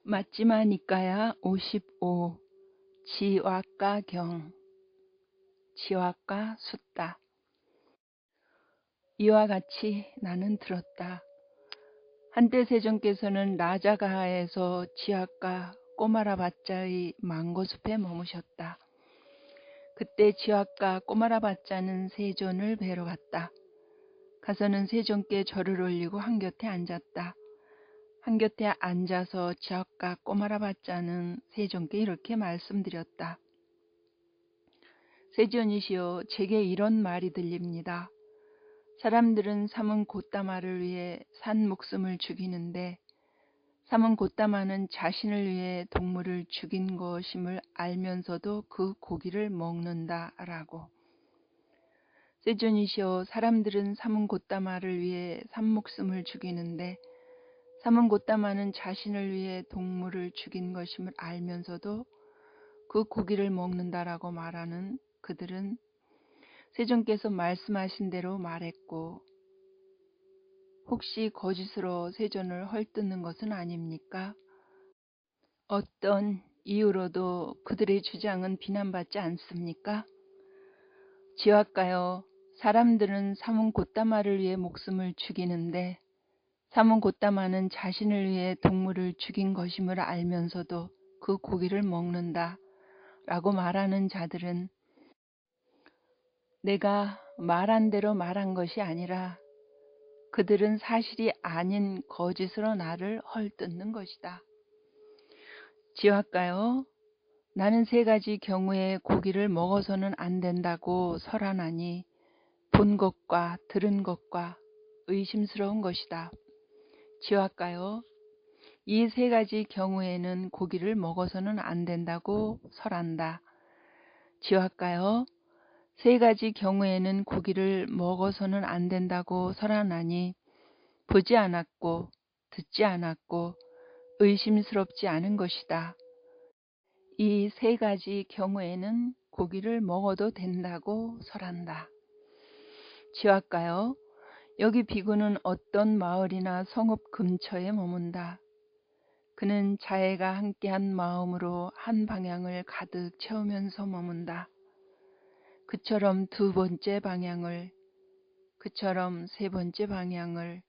맞지마니까야 55. 지왁과 경. 지왁과 숫다. 이와 같이 나는 들었다. 한때 세종께서는 라자가하에서 지왁과 꼬마라바짜의 망고숲에 머무셨다. 그때 지왁과 꼬마라바짜는 세존을 뵈러 갔다. 가서는 세종께 절을 올리고 한곁에 앉았다. 한곁에 앉아서 지왁과 꼬마라바짜는 세종께 이렇게 말씀드렸다. 세존이시여, 제게 이런 말이 들립니다. 사람들은 삼은 곶다마를 위해 산 목숨을 죽이는데 삼은 곶다마는 자신을 위해 동물을 죽인 것임을 알면서도 그 고기를 먹는다라고. 세존이시여, 사람들은 삼은 곶다마를 위해 산 목숨을 죽이는데 삼은 곶다마는 자신을 위해 동물을 죽인 것임을 알면서도 그 고기를 먹는다라고 말하는 그들은 세종께서 말씀하신 대로 말했고 혹시 거짓으로 세존을 헐뜯는 것은 아닙니까? 어떤 이유로도 그들의 주장은 비난받지 않습니까? 지왁가여, 사람들은 삼은 곶다마를 위해 목숨을 죽이는데 삼은 곶다마는 자신을 위해 동물을 죽인 것임을 알면서도 그 고기를 먹는다 라고 말하는 자들은 내가 말한 대로 말한 것이 아니라 그들은 사실이 아닌 거짓으로 나를 헐뜯는 것이다. 지왁가여, 나는 세 가지 경우에 고기를 먹어서는 안 된다고 설하나니 본 것과 들은 것과 의심스러운 것이다. 지왁가여, 이 세 가지 경우에는 고기를 먹어서는 안 된다고 설한다. 지왁가여, 세 가지 경우에는 고기를 먹어서는 안 된다고 설하나니 보지 않았고 듣지 않았고 의심스럽지 않은 것이다. 이 세 가지 경우에는 고기를 먹어도 된다고 설한다. 지왁가여, 여기 비구는 어떤 마을이나 성읍 근처에 머문다. 그는 자애가 함께한 마음으로 한 방향을 가득 채우면서 머문다. 그처럼 두 번째 방향을, 그처럼 세 번째 방향을,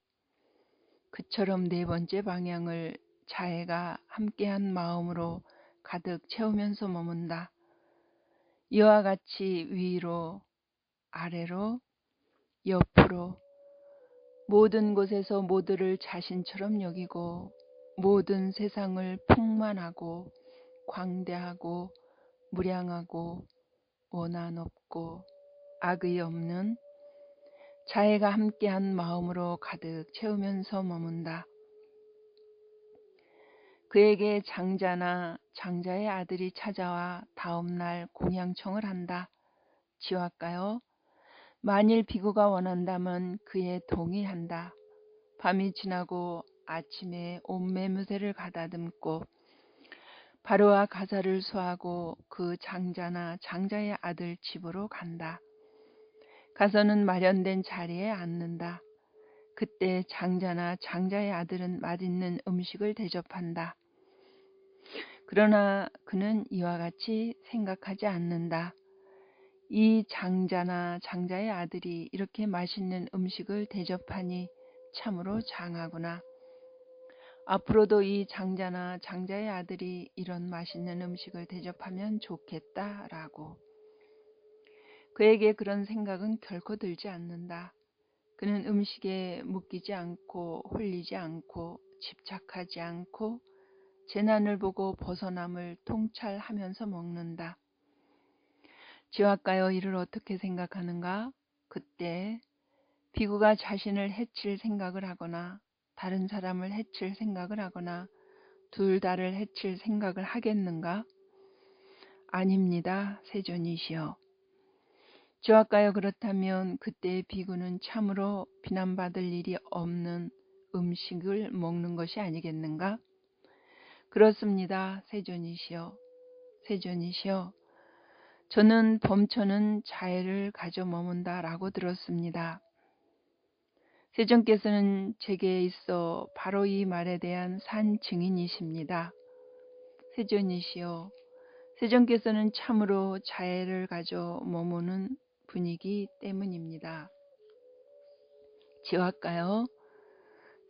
그처럼 네 번째 방향을 자애가 함께한 마음으로 가득 채우면서 머문다. 이와 같이 위로, 아래로, 옆으로 모든 곳에서 모두를 자신처럼 여기고 모든 세상을 풍만하고 광대하고 무량하고 원한 없고 악의 없는 자애가 함께한 마음으로 가득 채우면서 머문다. 그에게 장자나 장자의 아들이 찾아와 다음날 공양청을 한다. 지왁가여, 만일 비구가 원한다면 그에 동의한다. 밤이 지나고 아침에 온 매무새를 가다듬고 바로와 가사를 수하고 그 장자나 장자의 아들 집으로 간다. 가서는 마련된 자리에 앉는다. 그때 장자나 장자의 아들은 맛있는 음식을 대접한다. 그러나 그는 이와 같이 생각하지 않는다. 이 장자나 장자의 아들이 이렇게 맛있는 음식을 대접하니 참으로 장하구나. 앞으로도 이 장자나 장자의 아들이 이런 맛있는 음식을 대접하면 좋겠다라고. 그에게 그런 생각은 결코 들지 않는다. 그는 음식에 묶이지 않고 홀리지 않고 집착하지 않고 재난을 보고 벗어남을 통찰하면서 먹는다. 지왁가여, 이를 어떻게 생각하는가? 그때 비구가 자신을 해칠 생각을 하거나 다른 사람을 해칠 생각을 하거나 둘 다를 해칠 생각을 하겠는가? 아닙니다, 세존이시여. 지왁가여, 그렇다면 그때의 비구는 참으로 비난받을 일이 없는 음식을 먹는 것이 아니겠는가? 그렇습니다, 세존이시여. 세존이시여, 저는 범처는 자애를 가져 머문다라고 들었습니다. 세종께서는 제게 있어 바로 이 말에 대한 산 증인이십니다. 세존이시여, 세존께서는 참으로 자애를 가져 머무는 분이기 때문입니다. 지화가요,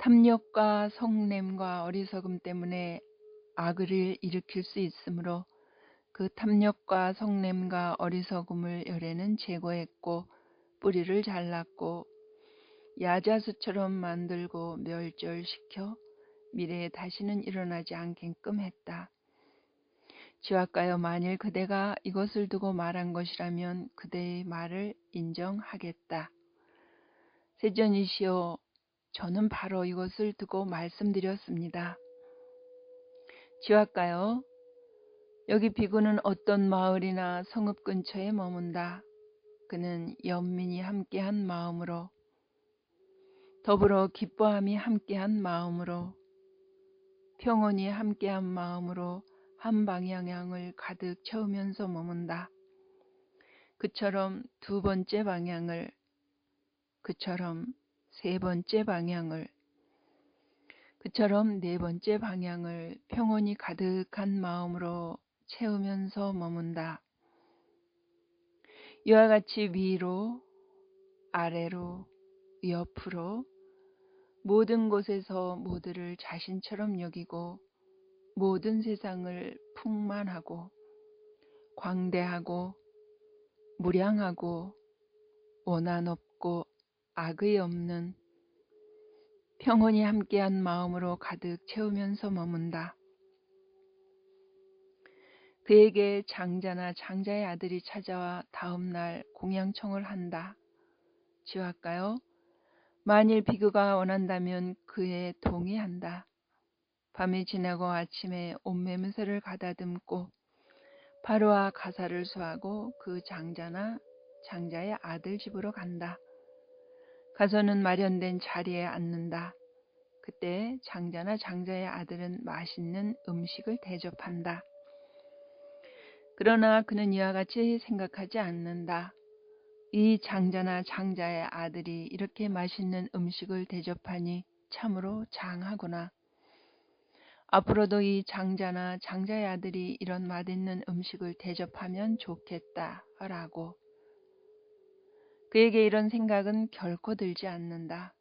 탐욕과 성냄과 어리석음 때문에 악을 일으킬 수 있으므로 그 탐욕과 성냄과 어리석음을 열에는 제거했고 뿌리를 잘랐고 야자수처럼 만들고 멸절시켜 미래에 다시는 일어나지 않게끔 했다. 지화가여, 만일 그대가 이것을 두고 말한 것이라면 그대의 말을 인정하겠다. 세존이시여, 저는 바로 이것을 두고 말씀드렸습니다. 지화가여, 여기 비구는 어떤 마을이나 성읍 근처에 머문다. 그는 연민이 함께한 마음으로, 더불어 기뻐함이 함께한 마음으로, 평온이 함께한 마음으로 한 방향을 가득 채우면서 머문다. 그처럼 두 번째 방향을, 그처럼 세 번째 방향을, 그처럼 네 번째 방향을 평온이 가득한 마음으로 채우면서 머문다. 이와 같이 위로, 아래로, 옆으로 모든 곳에서 모두를 자신처럼 여기고 모든 세상을 풍만하고 광대하고 무량하고 원한 없고 악의 없는 평온이 함께한 마음으로 가득 채우면서 머문다. 그에게 장자나 장자의 아들이 찾아와 다음 날 공양청을 한다. 지화가요, 만일 비구가 원한다면 그에 동의한다. 밤이 지나고 아침에 옷매무새를 가다듬고 바로와 가사를 수하고 그 장자나 장자의 아들 집으로 간다. 가서는 마련된 자리에 앉는다. 그때 장자나 장자의 아들은 맛있는 음식을 대접한다. 그러나 그는 이와 같이 생각하지 않는다. 이 장자나 장자의 아들이 이렇게 맛있는 음식을 대접하니 참으로 장하구나. 앞으로도 이 장자나 장자의 아들이 이런 맛있는 음식을 대접하면 좋겠다 라고. 그에게 이런 생각은 결코 들지 않는다.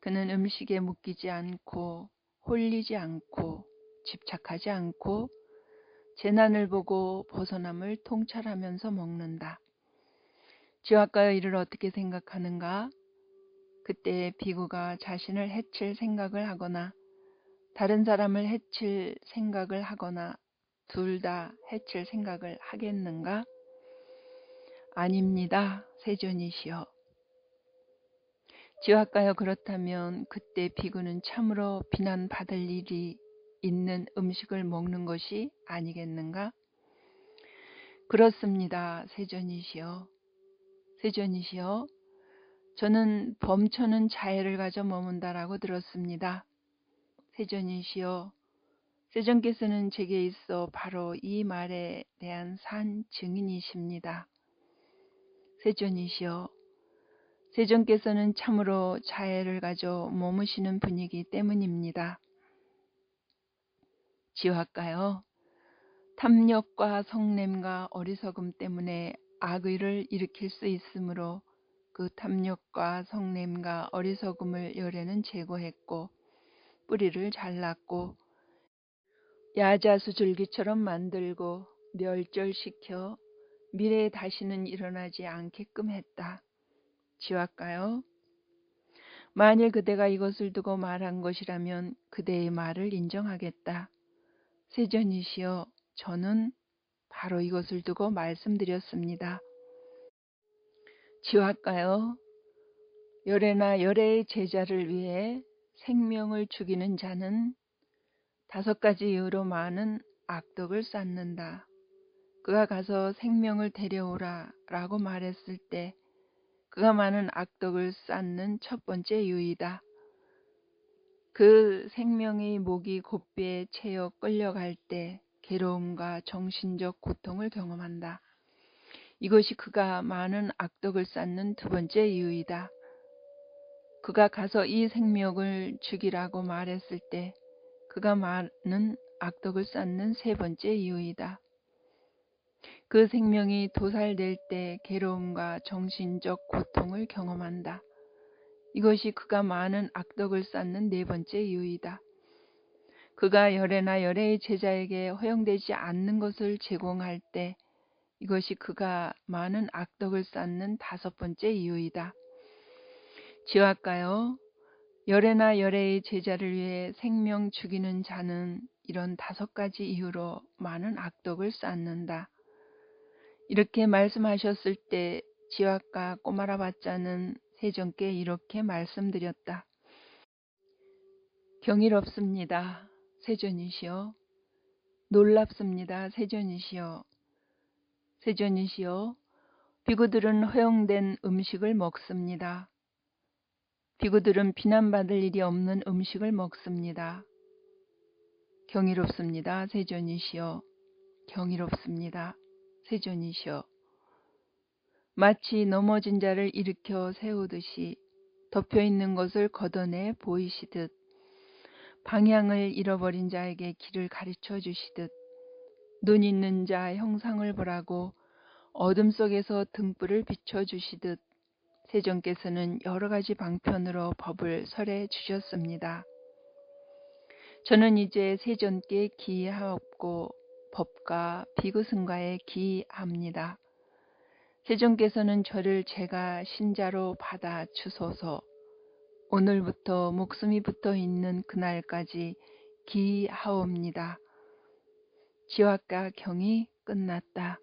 그는 음식에 묶이지 않고 홀리지 않고 집착하지 않고 재난을 보고 벗어남을 통찰하면서 먹는다. 지화가여, 이를 어떻게 생각하는가? 그때 비구가 자신을 해칠 생각을 하거나 다른 사람을 해칠 생각을 하거나 둘 다 해칠 생각을 하겠는가? 아닙니다. 세존이시여. 지화가여, 그렇다면 그때 비구는 참으로 비난받을 일이 있는 음식을 먹는 것이 아니겠는가? 그렇습니다. 세존이시여. 세존이시여, 저는 범처는 자애를 가져 머문다라고 들었습니다. 세존이시여, 세존께서는 제게 있어 바로 이 말에 대한 산 증인이십니다. 세존이시여, 세존께서는 참으로 자애를 가져 머무시는 분이기 때문입니다. 지화가여, 탐욕과 성냄과 어리석음 때문에 악의를 일으킬 수 있으므로 그 탐욕과 성냄과 어리석음을 열에는 제거했고 뿌리를 잘랐고 야자수 줄기처럼 만들고 멸절시켜 미래에 다시는 일어나지 않게끔 했다. 지화가여, 만일 그대가 이것을 두고 말한 것이라면 그대의 말을 인정하겠다. 세존이시여, 저는 바로 이것을 두고 말씀드렸습니다. 지화가여, 열애나 열애의 제자를 위해 생명을 죽이는 자는 5가지 이유로 많은 악덕을 쌓는다. 그가 가서 생명을 데려오라 라고 말했을 때 그가 많은 악덕을 쌓는 첫 번째 이유이다. 그 생명의 목이 곱비에 채여 끌려갈 때 괴로움과 정신적 고통을 경험한다. 이것이 그가 많은 악덕을 쌓는 두 번째 이유이다. 그가 가서 이 생명을 죽이라고 말했을 때 그가 많은 악덕을 쌓는 세 번째 이유이다. 그 생명이 도살될 때 괴로움과 정신적 고통을 경험한다. 이것이 그가 많은 악덕을 쌓는 네 번째 이유이다. 그가 열애나 열애의 제자에게 허용되지 않는 것을 제공할 때 이것이 그가 많은 악덕을 쌓는 다섯 번째 이유이다. 지화가여, 열애나 열애의 제자를 위해 생명 죽이는 자는 이런 다섯 가지 이유로 많은 악덕을 쌓는다. 이렇게 말씀하셨을 때 지화가 꼬마라바짜는 세존께 이렇게 말씀드렸다. 경이롭습니다, 세존이시여. 놀랍습니다, 세존이시여. 세존이시여, 비구들은 허용된 음식을 먹습니다. 비구들은 비난받을 일이 없는 음식을 먹습니다. 경이롭습니다, 세존이시여. 경이롭습니다, 세존이시여. 마치 넘어진 자를 일으켜 세우듯이 덮여있는 것을 걷어내 보이시듯 방향을 잃어버린 자에게 길을 가르쳐 주시듯 눈 있는 자 형상을 보라고 어둠 속에서 등불을 비춰주시듯 세존께서는 여러 가지 방편으로 법을 설해 주셨습니다. 저는 이제 세존께 기하옵고 법과 비구승과에 기합니다. 세존께서는 저를 제가 신자로 받아 주소서. 오늘부터 목숨이 붙어 있는 그날까지 기하옵니다. 지화가 경이 끝났다.